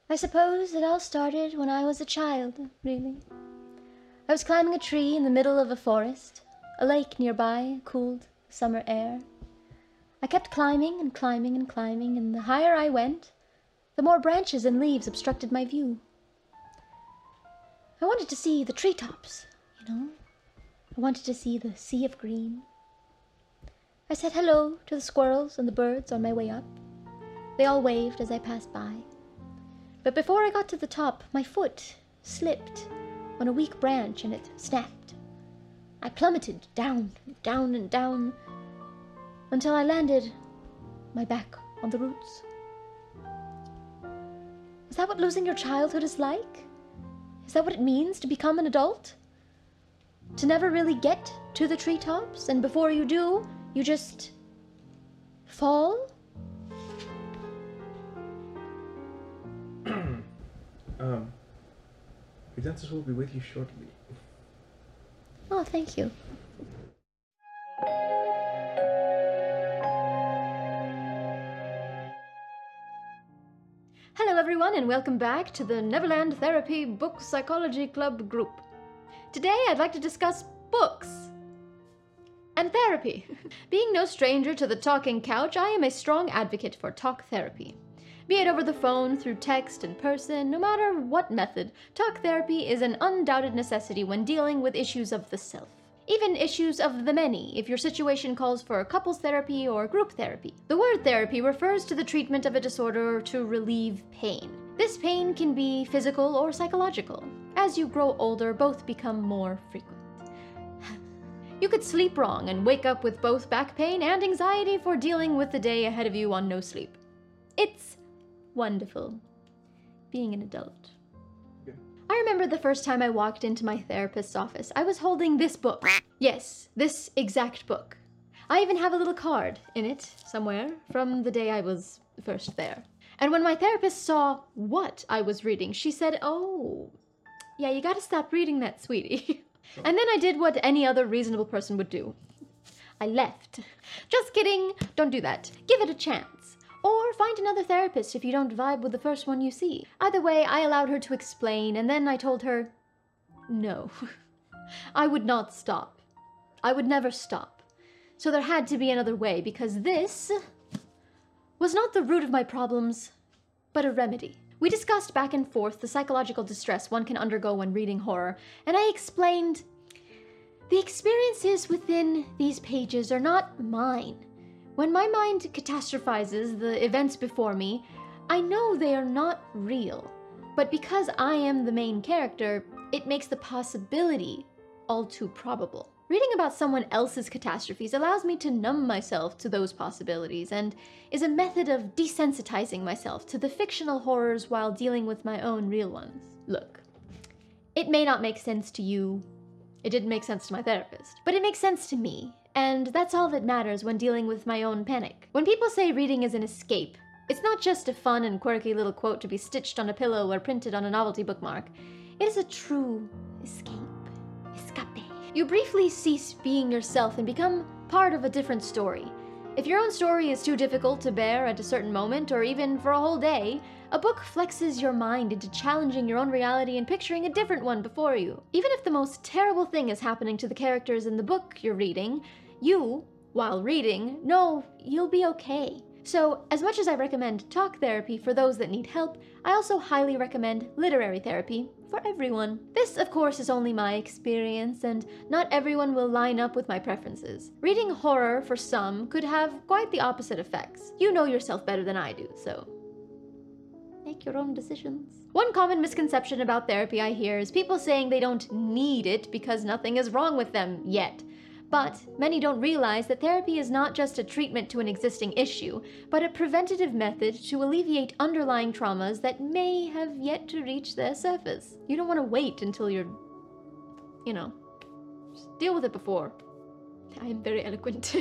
I suppose it all started when I was a child, really. I was climbing a tree in the middle of a forest. A lake nearby cooled the summer air. I kept climbing and climbing and climbing, and the higher I went, the more branches and leaves obstructed my view. I wanted to see the treetops, I wanted to see the sea of green. I said hello to the squirrels and the birds on my way up. They all waved as I passed by. But before I got to the top, my foot slipped on a weak branch and it snapped. I plummeted down and down and down until I landed my back on the roots. Is that what losing your childhood is like? Is that what it means to become an adult? To never really get to the treetops, and before you do, you just fall? The dancers will be with you shortly. Oh, thank you. Hello everyone, and welcome back to the Neverland Therapy Book Psychology Club group. Today I'd like to discuss books and therapy. Being no stranger to the talking couch, I am a strong advocate for talk therapy. Be it over the phone, through text, in person, no matter what method, talk therapy is an undoubted necessity when dealing with issues of the self. Even issues of the many, if your situation calls for couples therapy or group therapy. The word therapy refers to the treatment of a disorder to relieve pain. This pain can be physical or psychological. As you grow older, both become more frequent. You could sleep wrong and wake up with both back pain and anxiety for dealing with the day ahead of you on no sleep. It's wonderful being an adult. I remember the first time I walked into my therapist's office. I was holding this book. Yes, this exact book. I even have a little card in it somewhere from the day I was first there. And when my therapist saw what I was reading, she said, "Oh, yeah, you gotta stop reading that, sweetie." And then I did what any other reasonable person would do. I left. Just kidding, don't do that. Give it a chance. Or find another therapist if you don't vibe with the first one you see. Either way, I allowed her to explain, and then I told her, no, I would not stop. I would never stop. So there had to be another way, because this was not the root of my problems, but a remedy. We discussed back and forth the psychological distress one can undergo when reading horror, and I explained, the experiences within these pages are not mine. When my mind catastrophizes the events before me, I know they are not real. But because I am the main character, it makes the possibility all too probable. Reading about someone else's catastrophes allows me to numb myself to those possibilities and is a method of desensitizing myself to the fictional horrors while dealing with my own real ones. Look, it may not make sense to you. It didn't make sense to my therapist, but it makes sense to me. And that's all that matters when dealing with my own panic. When people say reading is an escape, it's not just a fun and quirky little quote to be stitched on a pillow or printed on a novelty bookmark. It is a true escape. Escape. You briefly cease being yourself and become part of a different story. If your own story is too difficult to bear at a certain moment, or even for a whole day, a book flexes your mind into challenging your own reality and picturing a different one before you. Even if the most terrible thing is happening to the characters in the book you're reading, you, while reading, know you'll be okay. So, as much as I recommend talk therapy for those that need help, I also highly recommend literary therapy for everyone. This, of course, is only my experience, and not everyone will line up with my preferences. Reading horror for some could have quite the opposite effects. You know yourself better than I do, so make your own decisions. One common misconception about therapy I hear is people saying they don't need it because nothing is wrong with them yet. But many don't realize that therapy is not just a treatment to an existing issue, but a preventative method to alleviate underlying traumas that may have yet to reach their surface. You don't want to wait until you're, just deal with it before. I am very eloquent.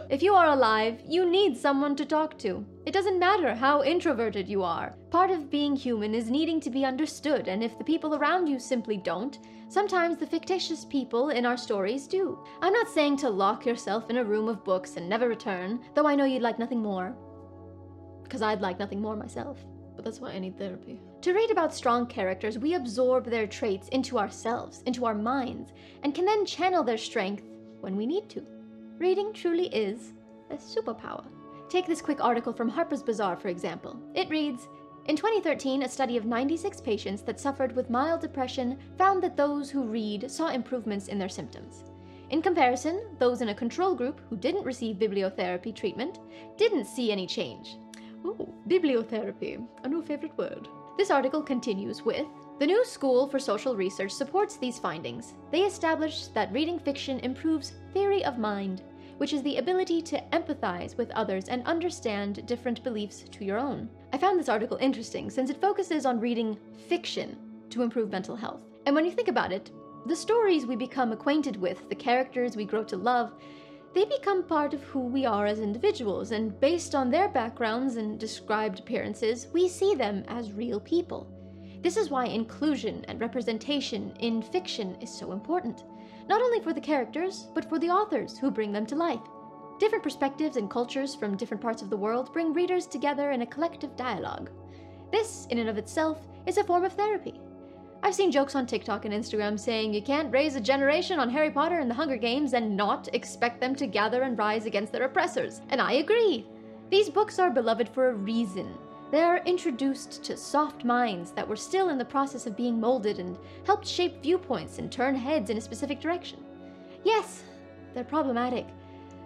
If you are alive, you need someone to talk to. It doesn't matter how introverted you are. Part of being human is needing to be understood, and if the people around you simply don't, sometimes the fictitious people in our stories do. I'm not saying to lock yourself in a room of books and never return, though I know you'd like nothing more. Because I'd like nothing more myself. but that's why I need therapy. To read about strong characters, we absorb their traits into ourselves, into our minds, and can then channel their strength when we need to. Reading truly is a superpower. Take this quick article from Harper's Bazaar, for example. It reads, in 2013, a study of 96 patients that suffered with mild depression found that those who read saw improvements in their symptoms. In comparison, those in a control group who didn't receive bibliotherapy treatment didn't see any change. Ooh, bibliotherapy, a new favorite word. This article continues with, the new School for Social Research supports these findings. They established that reading fiction improves theory of mind, which is the ability to empathize with others and understand different beliefs to your own. I found this article interesting since it focuses on reading fiction to improve mental health. And when you think about it, the stories we become acquainted with, the characters we grow to love, they become part of who we are as individuals, and based on their backgrounds and described appearances, we see them as real people. This is why inclusion and representation in fiction is so important, not only for the characters, but for the authors who bring them to life. Different perspectives and cultures from different parts of the world bring readers together in a collective dialogue. This, in and of itself, is a form of therapy. I've seen jokes on TikTok and Instagram saying you can't raise a generation on Harry Potter and the Hunger Games and not expect them to gather and rise against their oppressors. And I agree. These books are beloved for a reason. They are introduced to soft minds that were still in the process of being molded and helped shape viewpoints and turn heads in a specific direction. Yes, they're problematic,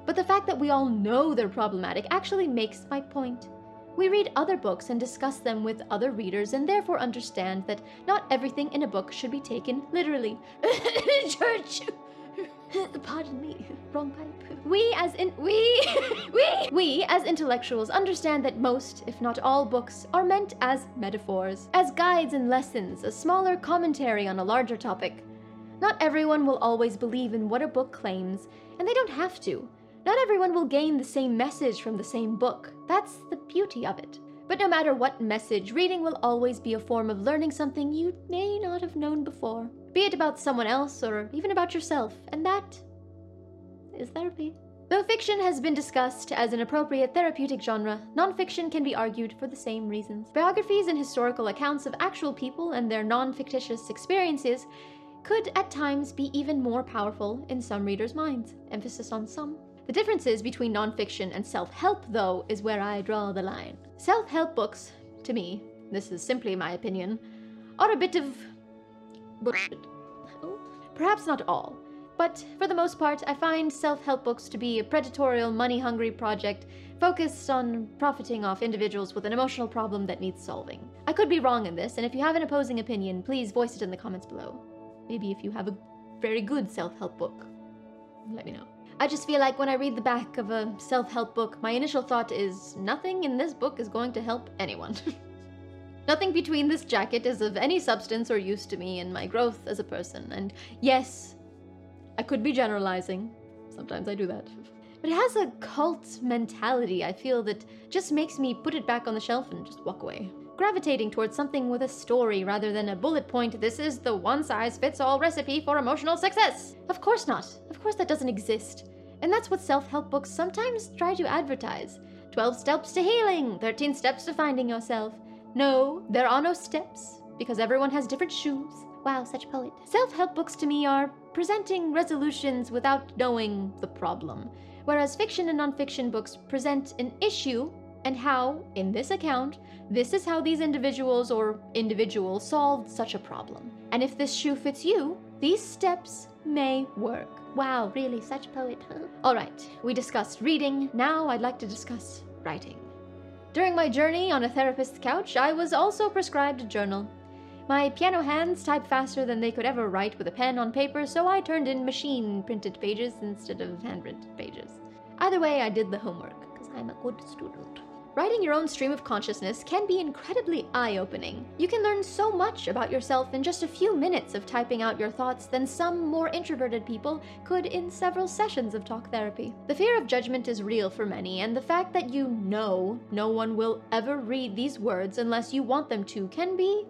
but the fact that we all know they're problematic actually makes my point. We read other books and discuss them with other readers and therefore understand that not everything in a book should be taken literally. Church! Pardon me, wrong pipe. We as intellectuals understand that most, if not all, books are meant as metaphors, as guides and lessons, a smaller commentary on a larger topic. Not everyone will always believe in what a book claims, and they don't have to. Not everyone will gain the same message from the same book. That's the beauty of it. But no matter what message, reading will always be a form of learning something you may not have known before, be it about someone else or even about yourself, and that is therapy. Though fiction has been discussed as an appropriate therapeutic genre, nonfiction can be argued for the same reasons. Biographies and historical accounts of actual people and their non-fictitious experiences could at times be even more powerful in some readers' minds. Emphasis on some. The differences between nonfiction and self-help, though, is where I draw the line. Self-help books, to me, this is simply my opinion, are a bit of bullshit. Perhaps not all, but for the most part, I find self-help books to be a predatorial, money-hungry project focused on profiting off individuals with an emotional problem that needs solving. I could be wrong in this, and if you have an opposing opinion, please voice it in the comments below. Maybe if you have a very good self-help book, let me know. I just feel like when I read the back of a self-help book, my initial thought is, nothing in this book is going to help anyone. Nothing between this jacket is of any substance or use to me in my growth as a person. And yes, I could be generalizing. Sometimes I do that. But it has a cult mentality, I feel, that just makes me put it back on the shelf and just walk away. Gravitating towards something with a story rather than a bullet point, this is the one-size-fits-all recipe for emotional success. Of course not. Of course that doesn't exist. And that's what self-help books sometimes try to advertise. 12 steps to healing, 13 steps to finding yourself. No, there are no steps, because everyone has different shoes. Wow, such poet. Self-help books to me are presenting resolutions without knowing the problem, whereas fiction and nonfiction books present an issue and how, in this account, this is how these individuals solved such a problem. And if this shoe fits you, these steps may work. Wow, really, such poet, huh? Alright, we discussed reading, now I'd like to discuss writing. During my journey on a therapist's couch, I was also prescribed a journal. My piano hands type faster than they could ever write with a pen on paper, so I turned in machine-printed pages instead of handwritten pages. Either way, I did the homework, because I'm a good student. Writing your own stream of consciousness can be incredibly eye-opening. You can learn so much about yourself in just a few minutes of typing out your thoughts than some more introverted people could in several sessions of talk therapy. The fear of judgment is real for many, and the fact that you know no one will ever read these words unless you want them to can be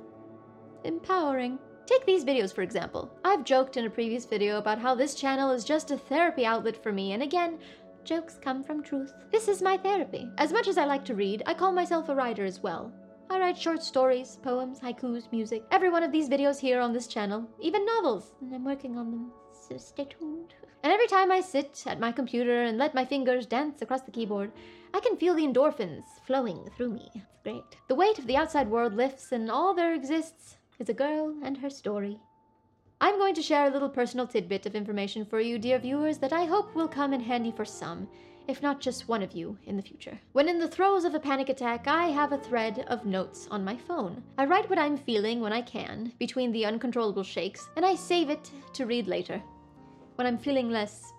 empowering. Take these videos, for example. I've joked in a previous video about how this channel is just a therapy outlet for me, and again, jokes come from truth. This is my therapy. As much as I like to read, I call myself a writer as well. I write short stories, poems, haikus, music. Every one of these videos here on this channel, even novels. And I'm working on them, so stay tuned. And every time I sit at my computer and let my fingers dance across the keyboard, I can feel the endorphins flowing through me. It's great. The weight of the outside world lifts, and all there exists is a girl and her story. I'm going to share a little personal tidbit of information for you, dear viewers, that I hope will come in handy for some, if not just one of you, in the future. When in the throes of a panic attack, I have a thread of notes on my phone. I write what I'm feeling when I can, between the uncontrollable shakes, and I save it to read later, when I'm feeling less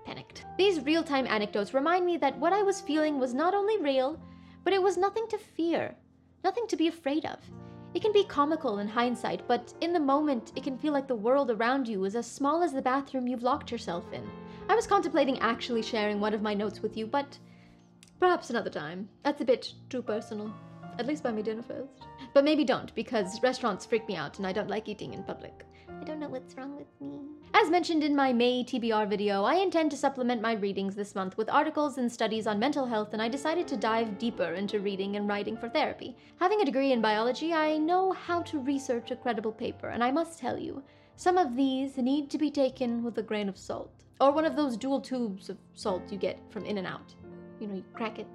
panicked. These real-time anecdotes remind me that what I was feeling was not only real, but it was nothing to fear, nothing to be afraid of. It can be comical in hindsight, but in the moment, it can feel like the world around you is as small as the bathroom you've locked yourself in. I was contemplating actually sharing one of my notes with you, but perhaps another time. That's a bit too personal. At least buy me dinner first. But maybe don't, because restaurants freak me out and I don't like eating in public. I don't know what's wrong with me. As mentioned in my May TBR video, I intend to supplement my readings this month with articles and studies on mental health, and I decided to dive deeper into reading and writing for therapy. Having a degree in biology, I know how to research a credible paper, and I must tell you, some of these need to be taken with a grain of salt. Or one of those dual tubes of salt you get from In-N-Out. You know, you crack it.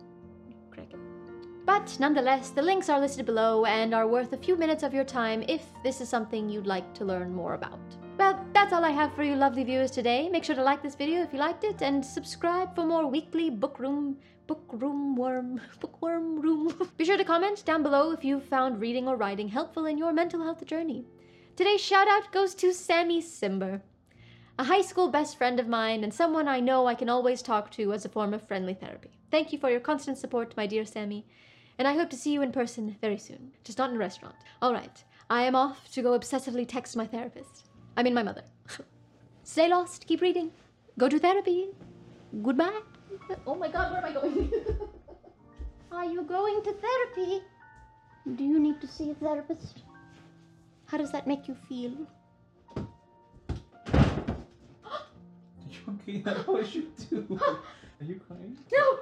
But nonetheless, the links are listed below and are worth a few minutes of your time if this is something you'd like to learn more about. Well, that's all I have for you lovely viewers today. Make sure to like this video if you liked it and subscribe for more weekly bookworm room. Be sure to comment down below if you found reading or writing helpful in your mental health journey. Today's shout out goes to Sammy Simber, a high school best friend of mine and someone I know I can always talk to as a form of friendly therapy. Thank you for your constant support, my dear Sammy, and I hope to see you in person very soon, just not in a restaurant. All right, I am off to go obsessively text my therapist. I mean my mother. Stay lost, keep reading, go to therapy. Goodbye. Oh my god, where am I going? Are you going to therapy? Do you need to see a therapist? How does that make you feel? Are you okay? That was you too. Are you crying? No!